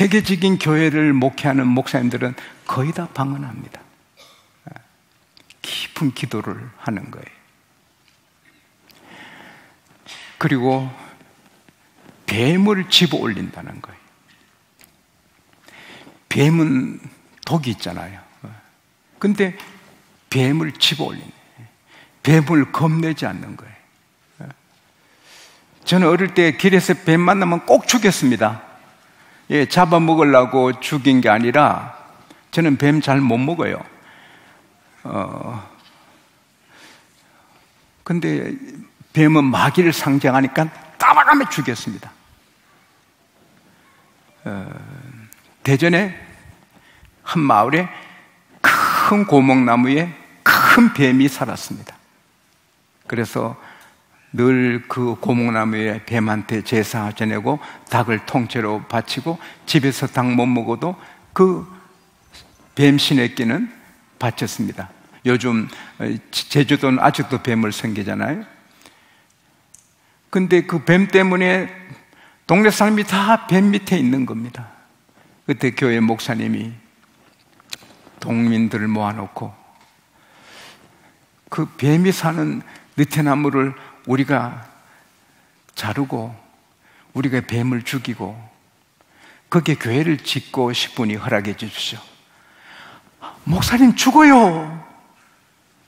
세계적인 교회를 목회하는 목사님들은 거의 다 방언합니다. 깊은 기도를 하는 거예요. 그리고 뱀을 집어 올린다는 거예요. 뱀은 독이 있잖아요. 근데 뱀을 집어 올리네. 뱀을 겁내지 않는 거예요. 저는 어릴 때 길에서 뱀 만나면 꼭 죽였습니다. 예, 잡아먹으려고 죽인 게 아니라 저는 뱀 잘 못 먹어요. 근데 뱀은 마귀를 상징하니까 따라가며 죽였습니다. 대전에 한 마을에 큰 고목나무에 큰 뱀이 살았습니다. 그래서 늘 그 고목나무에 뱀한테 제사 지내고 닭을 통째로 바치고 집에서 닭 못 먹어도 그 뱀신의 끼는 바쳤습니다. 요즘 제주도는 아직도 뱀을 섬기잖아요. 근데 그 뱀 때문에 동네 사람이 다 뱀 밑에 있는 겁니다. 그때 교회 목사님이 동민들을 모아놓고 그 뱀이 사는 느티나무를 우리가 자르고 우리가 뱀을 죽이고 거기에 교회를 짓고 싶으니 허락해 주십시오. 목사님 죽어요.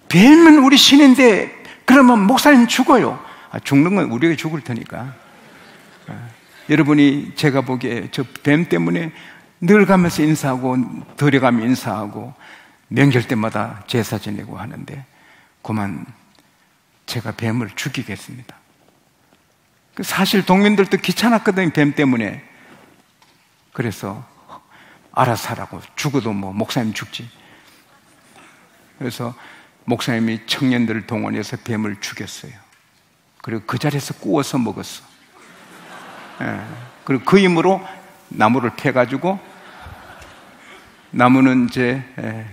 뱀은 우리 신인데 그러면 목사님 죽어요. 죽는 건 우리가 죽을 테니까. 여러분이 제가 보기에 저 뱀 때문에 늘 가면서 인사하고 들어가면 인사하고 명절 때마다 제사 지내고 하는데 그만 제가 뱀을 죽이겠습니다. 사실 동민들도 귀찮았거든요. 뱀 때문에. 그래서 알아서 하라고. 죽어도 뭐 목사님 죽지. 그래서 목사님이 청년들을 동원해서 뱀을 죽였어요. 그리고 그 자리에서 구워서 먹었어. 그리고 그 힘으로 나무를 패가지고 나무는 이제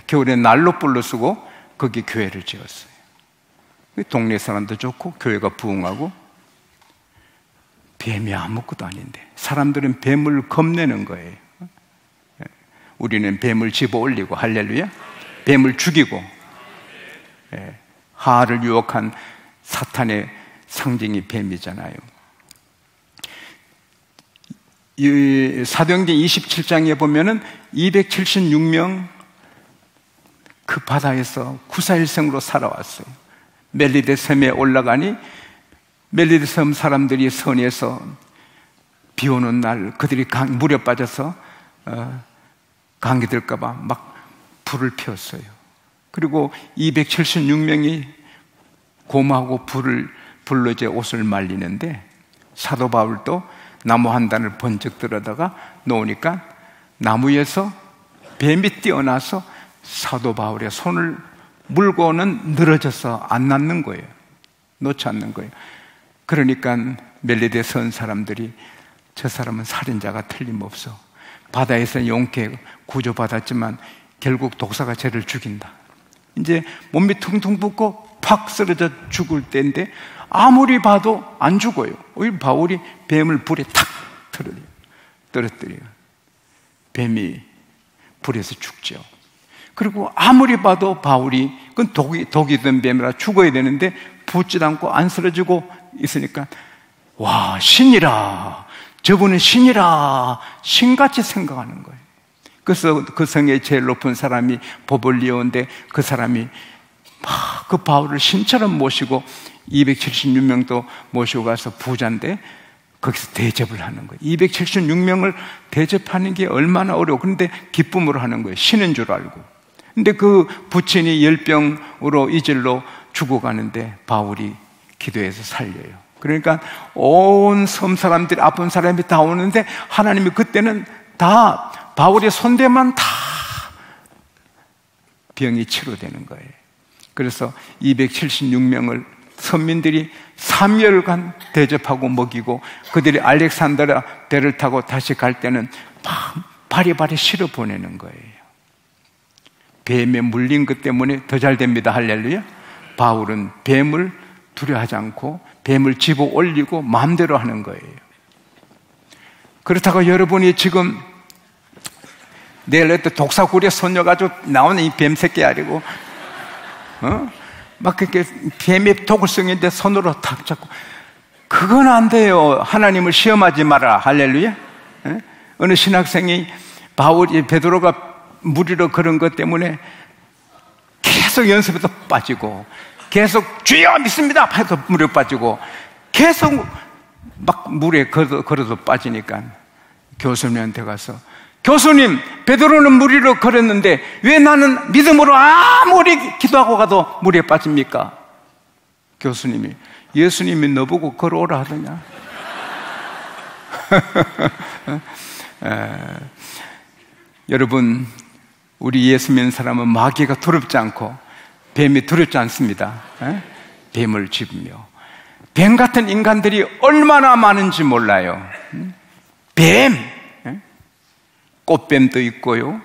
겨울에 난로 불로 쓰고 거기 교회를 지었어요. 동네 사람도 좋고 교회가 부흥하고. 뱀이 아무것도 아닌데 사람들은 뱀을 겁내는 거예요. 우리는 뱀을 집어 올리고 할렐루야. 뱀을 죽이고 하를 유혹한 사탄의 상징이 뱀이잖아요. 이 사도행전 27장에 보면은 276명 그 바다에서 구사일생으로 살아왔어요. 멜리데 섬에 올라가니 멜리데 섬 사람들이 선에서 비 오는 날 그들이 물에 빠져서 감기 들까봐 막 불을 피웠어요. 그리고 276명이 고마하고 불로 이제 옷을 말리는데 사도 바울도 나무 한 단을 번쩍 들어다가 놓으니까 나무에서 뱀이 뛰어나서 사도 바울의 손을 물고는 늘어져서 안 낫는 거예요. 놓지 않는 거예요. 그러니까 멜리데 선 사람들이 저 사람은 살인자가 틀림없어. 바다에서 용케 구조받았지만 결국 독사가 쟤를 죽인다. 이제 몸이 퉁퉁 붓고 팍 쓰러져 죽을 때인데 아무리 봐도 안 죽어요. 오히려 바울이 뱀을 불에 탁 떨어뜨려요. 뱀이 불에서 죽죠. 그리고 아무리 봐도 바울이 그건 독이 든 뱀이라 죽어야 되는데 붙지도 않고 안 쓰러지고 있으니까 와, 신이라, 저분은 신이라, 신같이 생각하는 거예요. 그래서 그 성의 제일 높은 사람이 보볼리오인데 그 사람이 막 그 바울을 신처럼 모시고 276명도 모시고 가서 부자인데 거기서 대접을 하는 거예요. 276명을 대접하는 게 얼마나 어려워. 그런데 기쁨으로 하는 거예요. 신인 줄 알고. 근데 그 부친이 열병으로 이질로 죽어가는데 바울이 기도해서 살려요. 그러니까 온 섬 사람들이, 아픈 사람이 다 오는데 하나님이 그때는 다 바울의 손대만 다 병이 치료되는 거예요. 그래서 276명을 선민들이 3열간 대접하고 먹이고 그들이 알렉산드라 배를 타고 다시 갈 때는 바리바리 실어 보내는 거예요. 뱀에 물린 것 때문에 더 잘 됩니다. 할렐루야. 바울은 뱀을 두려워하지 않고 뱀을 집어 올리고 마음대로 하는 거예요. 그렇다고 여러분이 지금 내일 또 독사구리에 손녀가지고 나오는 이 뱀새끼 아니고, 막 그렇게 뱀의 독을성인데 손으로 탁 잡고. 그건 안 돼요. 하나님을 시험하지 마라. 할렐루야. 어느 신학생이 베드로가 무리로 그런 것 때문에 계속 연습에도 빠지고, 계속 주여 믿습니다 해도 물에 빠지고, 계속 막 물에 걸어도 빠지니까 교수님한테 가서, 교수님, 베드로는 무리로 걸었는데 왜 나는 믿음으로 아무리 기도하고 가도 물에 빠집니까? 교수님이, 예수님이 너보고 걸어오라 하더냐? 여러분, 우리 예수 믿는 사람은 마귀가 두렵지 않고 뱀이 두렵지 않습니다. 뱀을 집으며. 뱀 같은 인간들이 얼마나 많은지 몰라요. 뱀, 꽃뱀도 있고요,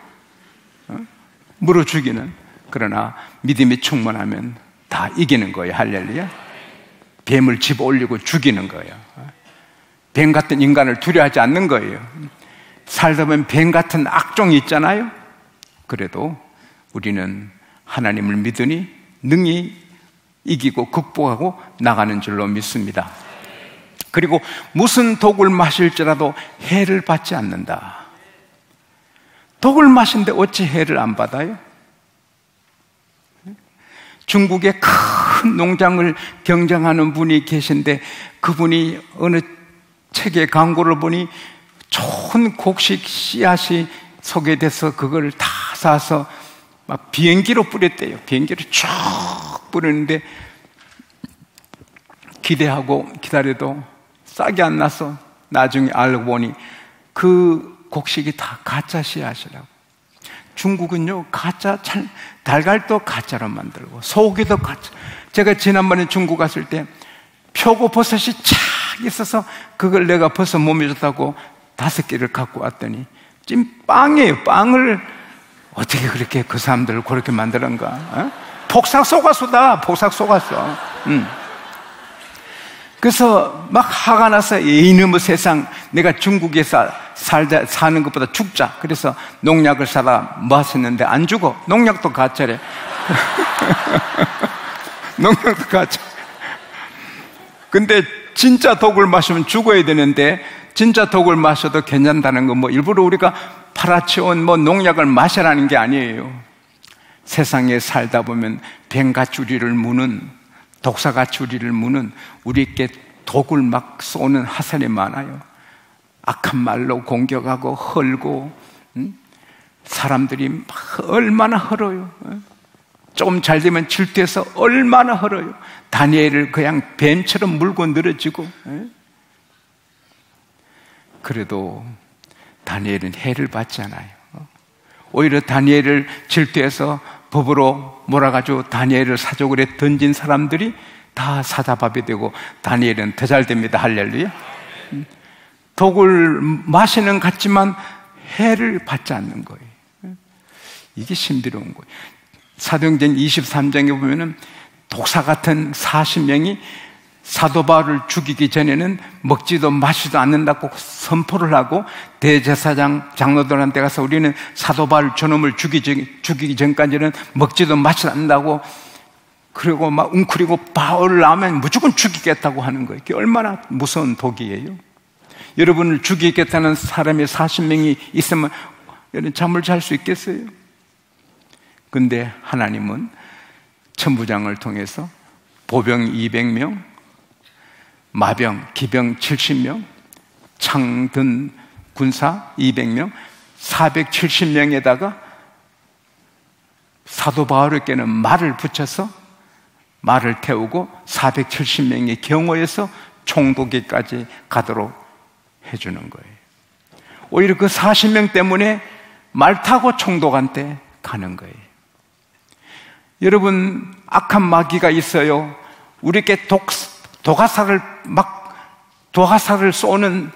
물어 죽이는. 그러나 믿음이 충만하면 다 이기는 거예요. 할렐루야. 뱀을 집어 올리고 죽이는 거예요. 뱀 같은 인간을 두려워하지 않는 거예요. 살다 보면 뱀 같은 악종이 있잖아요. 그래도 우리는 하나님을 믿으니 능히 이기고 극복하고 나가는 줄로 믿습니다. 그리고 무슨 독을 마실지라도 해를 받지 않는다. 독을 마신데 어찌 해를 안 받아요? 중국에 큰 농장을 경영하는 분이 계신데, 그분이 어느 책의 광고를 보니 좋은 곡식 씨앗이 소개돼서 그걸 다 사서 막 비행기로 뿌렸대요. 비행기로 쭉 뿌리는데 기대하고 기다려도 싹이 안 나서 나중에 알고 보니 그 곡식이 다 가짜 씨앗이라고. 중국은요, 가짜, 달걀도 가짜로 만들고 소고기도 가짜. 제가 지난번에 중국 갔을 때 표고버섯이 착 있어서 그걸 내가 버섯 몸에 줬다고 5개를 갖고 왔더니 찐빵이에요. 빵을 어떻게 그렇게 그 사람들을 그렇게 만드는가? 폭삭 속았수다. 폭삭 속았어. 그래서 막 화가 나서, 이놈의 세상, 내가 중국에서 사는 것보다 죽자. 그래서 농약을 사다 마셨는데 안 죽어. 농약도 가짜래. 농약도 가짜. 근데 진짜 독을 마시면 죽어야 되는데, 진짜 독을 마셔도 괜찮다는 건 일부러 우리가 팔아치운 농약을 마시라는 게 아니에요. 세상에 살다 보면 뱀같이 우리를 무는, 독사같이 우리를 무는, 우리께 독을 막 쏘는 하선이 많아요. 악한 말로 공격하고 헐고, 사람들이 막 얼마나 헐어요. 조금 잘 되면 질투해서 얼마나 헐어요. 다니엘을 그냥 뱀처럼 물고 늘어지고. 그래도 다니엘은 해를 받지 않아요. 오히려 다니엘을 질투해서 법으로 몰아가지고 다니엘을 사족을에 던진 사람들이 다 사자밥이 되고 다니엘은 더 잘 됩니다. 할렐루야. 독을 마시는 것 같지만 해를 받지 않는 거예요. 이게 신비로운 거예요. 사도행전 23장에 보면은 독사 같은 40명이 사도 바울을 죽이기 전에는 먹지도 마시지도 않는다고 선포를 하고, 대제사장 장로들한테 가서 우리는 사도 바울 저놈을 죽이기 전까지는 먹지도 마시지도 않는다고, 그리고 막 웅크리고 바울을 나오면 무조건 죽이겠다고 하는 거예요. 이게 얼마나 무서운 독이에요. 여러분을 죽이겠다는 사람이 40명이 있으면 여러분 잠을 잘 수 있겠어요? 근데 하나님은 천부장을 통해서 보병 200명, 마병, 기병 70명, 창든 군사 200명, 470명에다가 사도 바울에게는 말을 붙여서 말을 태우고 470명의 경호에서 총독에까지 가도록 해주는 거예요. 오히려 그 40명 때문에 말 타고 총독한테 가는 거예요. 여러분, 악한 마귀가 있어요. 우리에게 도가사를 쏘는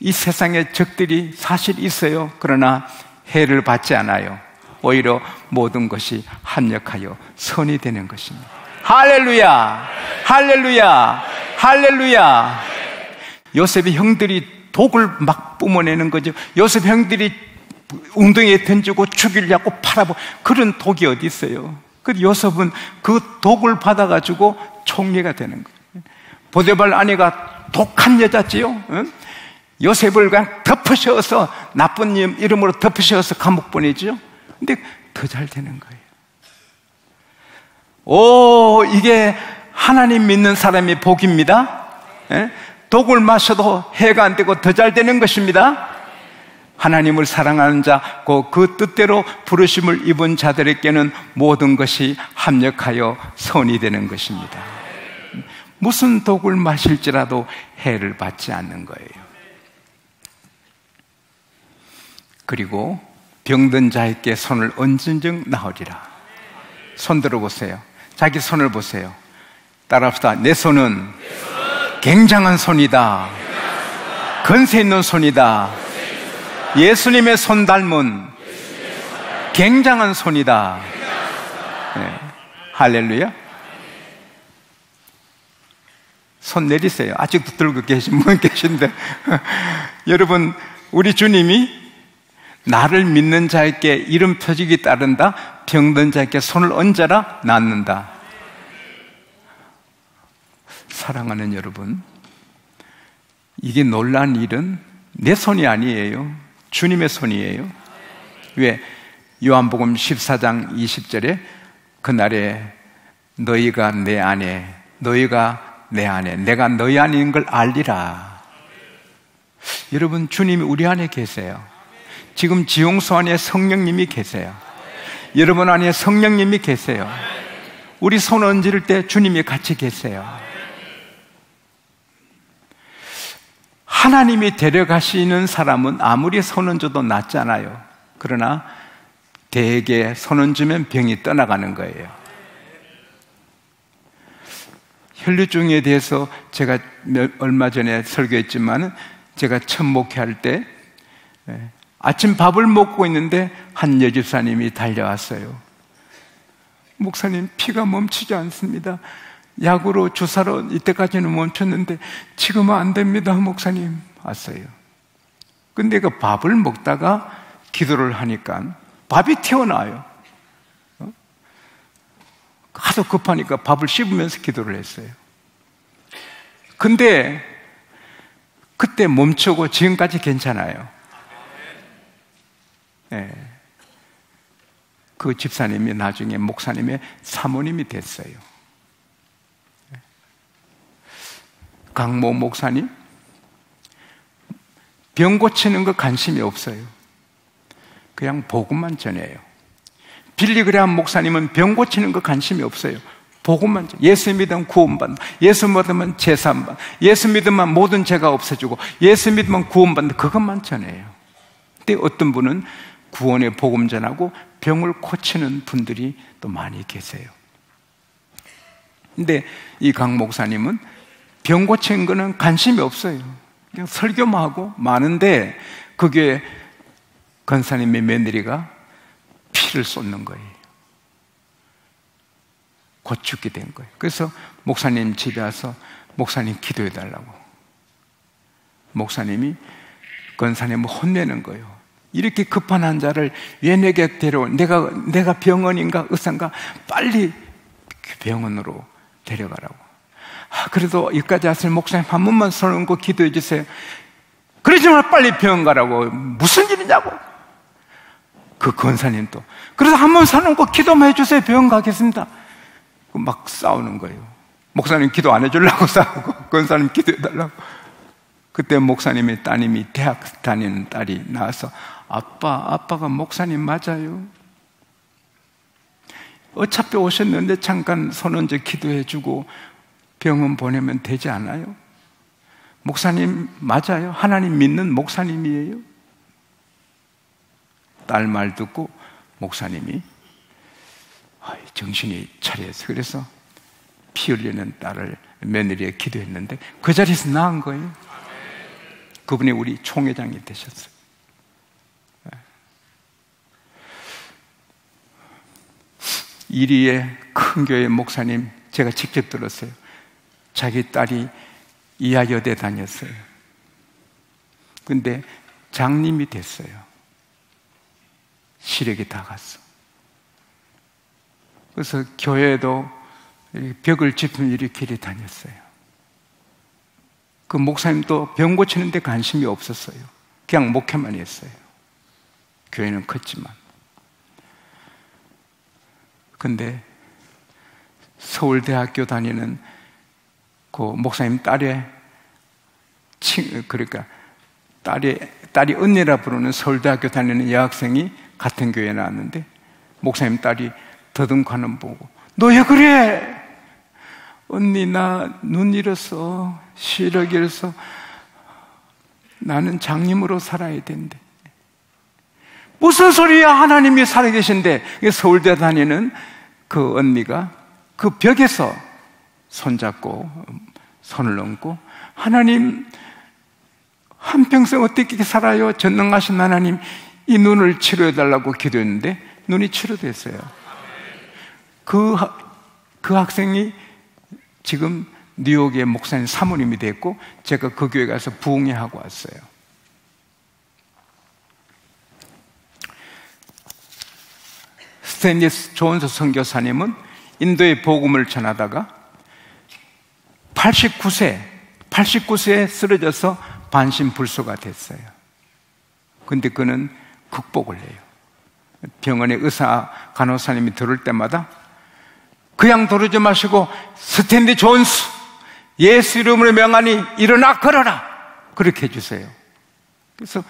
이 세상의 적들이 사실 있어요. 그러나 해를 받지 않아요. 오히려 모든 것이 합력하여 선이 되는 것입니다. 할렐루야! 할렐루야! 할렐루야! 요셉의 형들이 독을 막 뿜어내는 거죠. 요셉 형들이 웅덩이에 던지고 죽이려고 팔아보 그런 독이 어디 있어요? 그 요셉은 그 독을 받아가지고 총리가 되는 거예요. 보디발 아내가 독한 여자지요. 응? 요셉을 그냥 덮으셔서 나쁜 이름으로 덮으셔서 감옥 보내죠. 근데 더 잘 되는 거예요. 오, 이게 하나님 믿는 사람의 복입니다. 예? 독을 마셔도 해가 안 되고 더 잘 되는 것입니다. 하나님을 사랑하는 자, 그 뜻대로 부르심을 입은 자들에게는 모든 것이 합력하여 선이 되는 것입니다. 무슨 독을 마실지라도 해를 받지 않는 거예요. 그리고 병든 자에게 손을 얹은즉 나으리라. 손 들어보세요. 자기 손을 보세요. 따라합시다. 내 손은 굉장한 손이다. 건세 있는 손이다. 예수님의 손 닮은 굉장한 손이다. 네. 할렐루야. 손 내리세요. 아직도 들고 계신 분 계신데 여러분, 우리 주님이 나를 믿는 자에게 이름 표적이 따른다. 병든 자에게 손을 얹어라. 낫는다. 사랑하는 여러분, 이게 놀란 일은 내 손이 아니에요. 주님의 손이에요. 왜? 요한복음 14장 20절에 그날에 너희가 내 안에, 너희가 내 안에, 내가 너희 안에 있는 걸 알리라. 여러분, 주님이 우리 안에 계세요. 지금 지용소 안에 성령님이 계세요. 여러분 안에 성령님이 계세요. 우리 손 얹을 때 주님이 같이 계세요. 하나님이 데려가시는 사람은 아무리 손 얹어도 낫잖아요. 그러나 대개 손 얹으면 병이 떠나가는 거예요. 혈류증에 대해서 제가 얼마 전에 설교했지만, 제가 첫 목회할 때 아침 밥을 먹고 있는데 한 여집사님이 달려왔어요. 목사님, 피가 멈추지 않습니다. 약으로 주사로 이때까지는 멈췄는데 지금은 안 됩니다, 목사님. 왔어요. 근데 그 밥을 먹다가 기도를 하니까 밥이 튀어나와요. 하도 급하니까 밥을 씹으면서 기도를 했어요. 근데 그때 멈추고 지금까지 괜찮아요. 네. 그 집사님이 나중에 목사님의 사모님이 됐어요. 강모 목사님, 병 고치는 거 관심이 없어요. 그냥 복음만 전해요. 빌리그레함 목사님은 병 고치는 거 관심이 없어요. 복음만 전해요. 예수 믿으면 구원받는다. 예수 믿으면 제사받는다. 예수 믿으면 모든 죄가 없어지고, 예수 믿으면 구원받는다. 그것만 전해요. 근데 어떤 분은 구원의 복음 전하고 병을 고치는 분들이 또 많이 계세요. 근데 이 강 목사님은 병 고치는 거는 관심이 없어요. 그냥 설교만 하고 많은데, 그게 권사님의 며느리가 피를 쏟는 거예요. 곧 죽게 된 거예요. 그래서 목사님 집에 와서 목사님 기도해 달라고. 목사님이 권사님을 혼내는 거예요. 이렇게 급한 환자를 왜 내게 데려온, 내가 병원인가 의사인가, 빨리 병원으로 데려가라고. 그래도 여기까지 왔을 목사님 한 번만 손 얹고 기도해 주세요. 그러지만 빨리 병원 가라고. 무슨 일이냐고. 그 권사님도 그래서 한 번 손 얹고 기도만 해주세요. 병원 가겠습니다. 막 싸우는 거예요. 목사님 기도 안 해주려고 싸우고, 권사님 기도해 달라고. 그때 목사님의 따님이 대학 다니는 딸이 나와서, 아빠가 목사님 맞아요. 어차피 오셨는데 잠깐 손 얹어 기도해주고 병원 보내면 되지 않아요? 목사님 맞아요? 하나님 믿는 목사님이에요? 딸 말 듣고 목사님이 정신이 차려서, 그래서 피 흘리는 딸을 며느리에 기도했는데 그 자리에서 나은 거예요. 그분이 우리 총회장이 되셨어요. 이리의 큰 교회 목사님, 제가 직접 들었어요. 자기 딸이 이하여대 다녔어요. 근데 장님이 됐어요. 시력이 다 갔어. 그래서 교회에도 벽을 짚은 일으키러 다녔어요. 그 목사님도 병 고치는 데 관심이 없었어요. 그냥 목회만 했어요. 교회는 컸지만. 근데 서울대학교 다니는 그 목사님 딸의 그러니까 딸이 언니라 부르는 서울대학교 다니는 여학생이 같은 교회에 나왔는데 목사님 딸이 더듬가는 보고 너 왜 그래? 언니 나 눈 잃었어. 시력 잃어서 나는 장님으로 살아야 된대. 무슨 소리야? 하나님이 살아계신데. 서울대 다니는 그 언니가 그 벽에서 손잡고 손을 얹고 하나님 한평생 어떻게 살아요? 전능하신 하나님 이 눈을 치료해달라고 기도했는데 눈이 치료됐어요. 그 학생이 지금 뉴욕의 목사님 사모님이 됐고 제가 그 교회 가서 부흥회하고 왔어요. 스탠리 존스 선교사님은 인도의 복음을 전하다가 89세에 쓰러져서 반신불수가 됐어요. 근데 그는 극복을 해요. 병원에 의사, 간호사님이 들을 때마다 그냥 들어지 마시고 스탠리 존스 예수 이름으로 명하니 일어나 걸어라 그렇게 해주세요. 그래서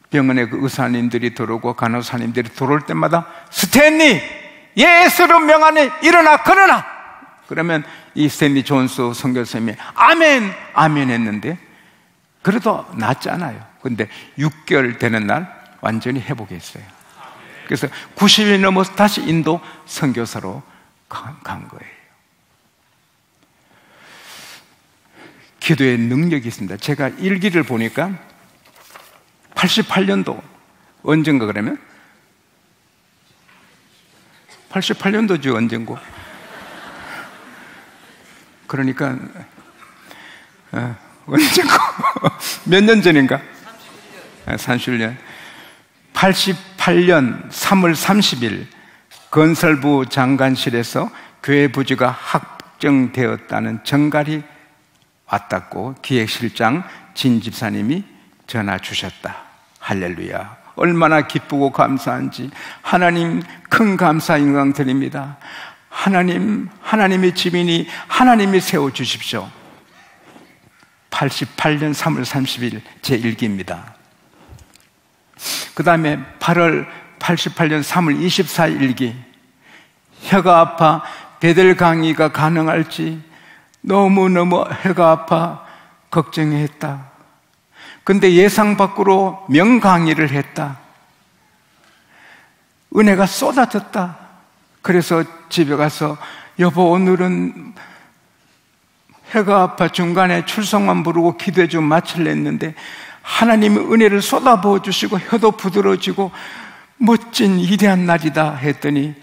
병원에 그 의사님들이 들어오고 간호사님들이 들어올 때마다 스탠리 예수 이름으로 명하니 일어나 걸어라 그러면 이 스탠리 존스 선교사님이 아멘 아멘 했는데 그래도 낫잖아요. 근데 6개월 되는 날 완전히 회복했어요. 그래서 90이 넘어서 다시 인도 선교사로 간 거예요. 기도의 능력이 있습니다. 제가 일기를 보니까 88년도 언젠가 그러면 88년도죠. 언젠고 그러니까 언젠고 몇 년 전인가? 30년 88년 3월 30일 건설부 장관실에서 교회 부지가 확정되었다는 전갈이 왔다고 기획실장 진 집사님이 전화 주셨다. 할렐루야. 얼마나 기쁘고 감사한지 하나님 큰 감사 영광 드립니다. 하나님의 지민이 하나님이 세워주십시오. 88년 3월 30일 제 일기입니다. 그 다음에 88년 3월 24일 일기. 혀가 아파 베델 강의가 가능할지 너무너무 혀가 아파 걱정했다. 근데 예상 밖으로 명강의를 했다. 은혜가 쏟아졌다. 그래서 집에 가서 여보 오늘은 혀가 아파 중간에 출석만 부르고 기도해 좀 마칠려 했는데 하나님의 은혜를 쏟아부어 주시고 혀도 부드러워지고 멋진 위대한 날이다 했더니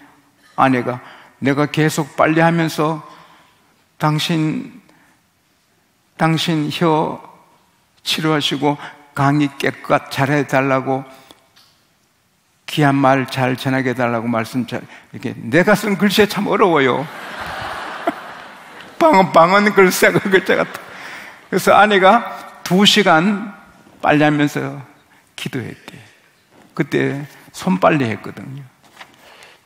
아내가 내가 계속 빨리 하면서 당신 혀 치료하시고 강의 깨끗 잘해달라고 귀한 말 잘 전하게 해달라고 말씀 잘 이렇게 내가 쓴 글씨가 참 어려워요. 방언 글씨가 글자 같아. 그래서 아내가 2시간 빨리 하면서 기도했대. 그때 손빨래 했거든요.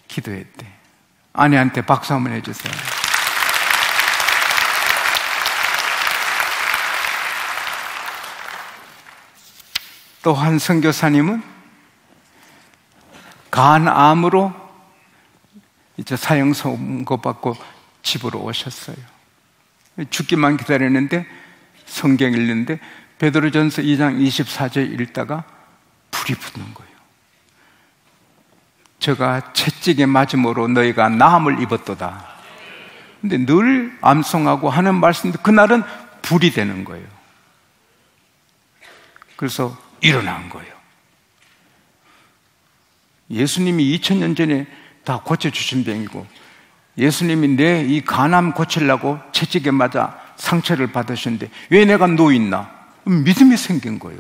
기도했대. 아내한테 박수 한번 해주세요. 또 한 선교사님은 간암으로 이제 사형 선고받고 집으로 오셨어요. 죽기만 기다렸는데 성경 읽는데 베드로전서 2장 24절 읽다가 불이 붙는 거예요. 저가 채찍에 맞음으로 너희가 나음을 입었도다. 근데 늘 암송하고 하는 말씀인데 그날은 불이 되는 거예요. 그래서 일어난 거예요. 예수님이 2000년 전에 다 고쳐주신 병이고 예수님이 내 이 간암 고치려고 채찍에 맞아 상처를 받으셨는데 왜 내가 누워있나? 믿음이 생긴 거예요.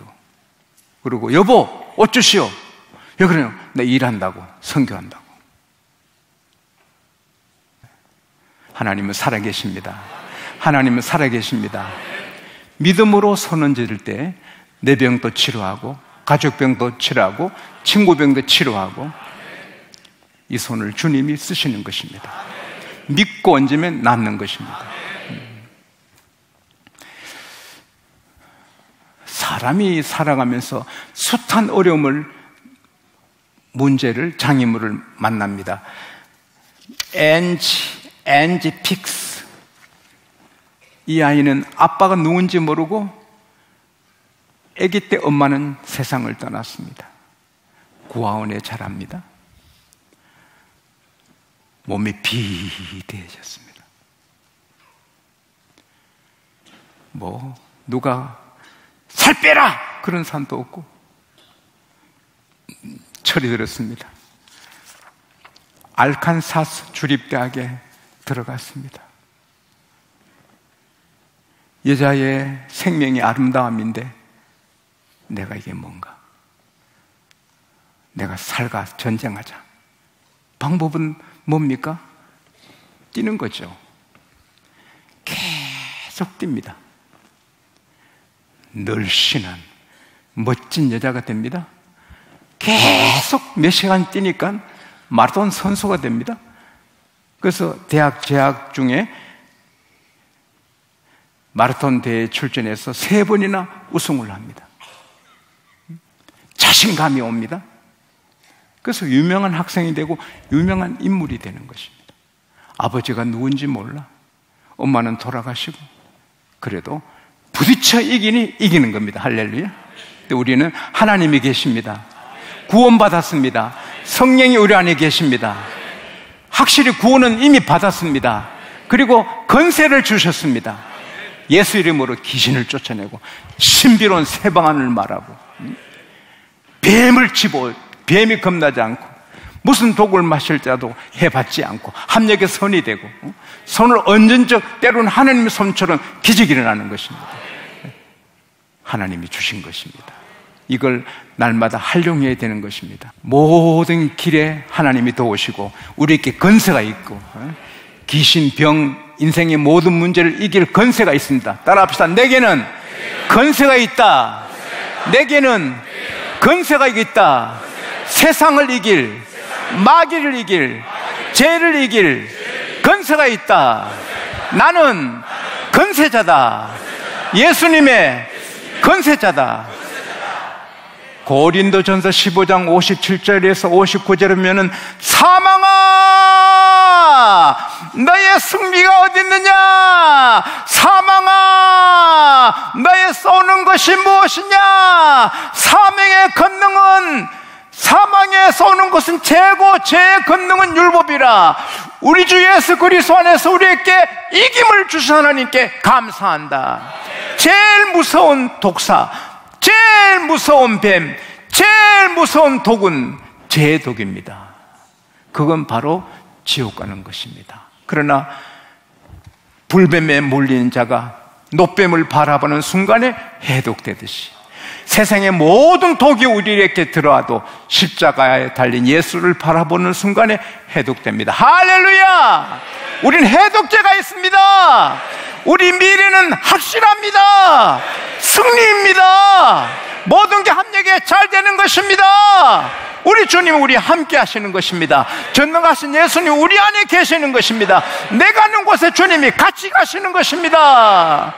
그리고 여보 어쩌시오? 왜 그래요? 나 일한다고, 선교한다고. 하나님은 살아계십니다. 하나님은 살아계십니다. 믿음으로 손을 지를 때 내 병도 치료하고, 가족 병도 치료하고, 친구 병도 치료하고, 이 손을 주님이 쓰시는 것입니다. 믿고 얹으면 낫는 것입니다. 사람이 살아가면서 숱한 문제를, 장애물을 만납니다. 앤지 픽스. 이 아이는 아빠가 누군지 모르고 아기 때 엄마는 세상을 떠났습니다. 고아원에 자랍니다. 몸이 비대해졌습니다. 누가 살 빼라! 그런 사람도 없고 철이 들었습니다. 알칸사스 주립대학에 들어갔습니다. 여자의 생명이 아름다움인데 내가 이게 뭔가? 내가 살가 전쟁하자. 방법은 뭡니까? 뛰는 거죠. 계속 뜁니다. 늘씬한 멋진 여자가 됩니다. 계속 몇 시간 뛰니까 마라톤 선수가 됩니다. 그래서 대학 재학 중에 마라톤 대회에 출전해서 3번이나 우승을 합니다. 자신감이 옵니다. 그래서 유명한 학생이 되고 유명한 인물이 되는 것입니다. 아버지가 누군지 몰라. 엄마는 돌아가시고 그래도 부딪혀 이기는 겁니다. 할렐루야. 근데 우리는 하나님이 계십니다. 구원받았습니다. 성령이 우리 안에 계십니다. 확실히 구원은 이미 받았습니다. 그리고 건세를 주셨습니다. 예수 이름으로 귀신을 쫓아내고 신비로운 새방안을 말하고 뱀을 집어 뱀이 겁나지 않고 무슨 독을 마실 자도 해받지 않고 합력의 선이 되고 손을 얹은 적 때로는 하나님의 손처럼 기적이 일어나는 것입니다. 하나님이 주신 것입니다. 이걸 날마다 활용해야 되는 것입니다. 모든 길에 하나님이 도우시고 우리에게 건세가 있고 귀신, 병, 인생의 모든 문제를 이길 건세가 있습니다. 따라합시다. 내게는 건세가 있다. 내게는 건세가 있다. 세상을 이길, 마귀를 이길, 죄를 이길 건세가 있다. 나는 건세자다. 예수님의 건세자다. 고린도전서 15장 57절에서 59절에 보면은 사망아 너의 승리가 어디 있느냐? 사망아 너의 쏘는 것이 무엇이냐? 사망의 권능은 사망에 쏘는 것은 죄고 죄의 권능은 율법이라. 우리 주 예수 그리스도 안에서 우리에게 이김을 주신 하나님께 감사한다. 제일 무서운 독사, 제일 무서운 뱀, 제일 무서운 독은 죄의 독입니다. 그건 바로 지옥 가는 것입니다. 그러나 불뱀에 몰리는 자가 노뱀을 바라보는 순간에 해독되듯이 세상의 모든 독이 우리에게 들어와도 십자가에 달린 예수를 바라보는 순간에 해독됩니다. 할렐루야! 우린 해독제가 있습니다. 우리 미래는 확실합니다. 승리입니다. 모든 게 합력에 잘 되는 것입니다. 우리 주님은 우리 함께 하시는 것입니다. 전능하신 예수님 우리 안에 계시는 것입니다. 내가 가는 곳에 주님이 같이 가시는 것입니다.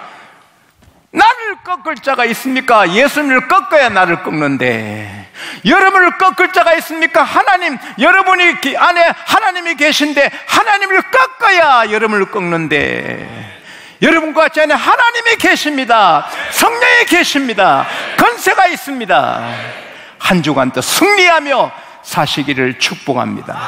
나를 꺾을 자가 있습니까? 예수님을 꺾어야 나를 꺾는데, 여러분을 꺾을 자가 있습니까? 하나님, 여러분이 안에 하나님이 계신데 하나님을 꺾어야 여러분을 꺾는데, 여러분과 같이 안에 하나님이 계십니다. 성령이 계십니다. 건세가 있습니다. 한 주간 또 승리하며 사시기를 축복합니다.